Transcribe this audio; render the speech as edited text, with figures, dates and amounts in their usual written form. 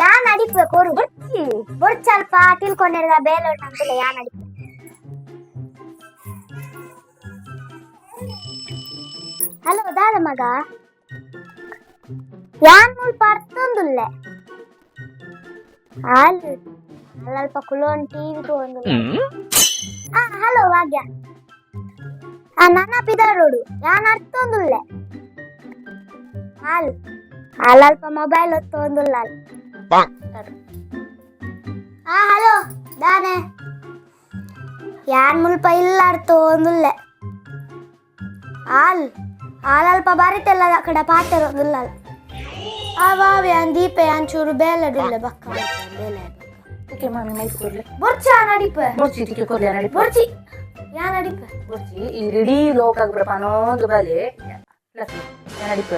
ಯಾನ್ ಅಡಿಪ ಕೋರು ಬೊರ್ಚಿ ಅಲ್ಪ ತಿಳ್ಕೊಂಡಿರದ ಬೇಲೆ ಉಂಟಂತಲ್ಲ ಯಾನ್ ಅಡಿಪ ಹಲೋ ದಾದ ಮಗ ಯಾನ್ ಮುಲ್ಪ ಅರ್ಥೊಂದುಲ್ಲೆ ಹಾಲು ಅಲ್ಪ ಕುಲೋನ್ ಟಿವಿ ತಗೊಂಡು ಹಲೋ ಭಾಗ್ಯ ನನ್ನ ಪಿದಾರೋಡು ಯಾನ್ ಅರ್ಥೊಂದುಲ್ಲೆ ಹಾಲು ಹಾಲಲ್ಪ ಮೊಬೈಲ್ ಹೊತ್ತೊಂದುಲ್ಲ ಹಲೋ ದಾನೆ ಯಾನ್ ಮುಲ್ಪ ಇಲ್ಲ ಅರ್ಥೊಂದುಲ್ಲೆ ಹಾಲಲ್ಪ ಬರಿತೆಲ್ಲ ಕಡೆ ಪಾತ್ರ ಒಂದುಲ್ಲ ಅವಾವೆ ಅನ್ ದೀಪೆ ಅಂಚೂರು ಬೇಲೆಡುಲ್ಲೆ ಬಕ್ಕ ಬೇಲೆ ತಿಕ್ಕೆ ಮಾಮಿ ಮೈಸ್ ಕೊಡ್ಲೆ ಬೊರ್ಚಿ ನಡಿಪ ಬೊರ್ಚಿ ತಿಕ್ಕೆ ಕೊಡ್ಲೆ ನಡಿ ಬೊರ್ಚಿ ಯಾ ನಡಿಪ ಬೊರ್ಚಿ ಈ ಇಡೀ ಲೋಕ ಪ್ರಪನೋದು ಬಲೆ ಲಕ್ಕಿ ನಡಿಪ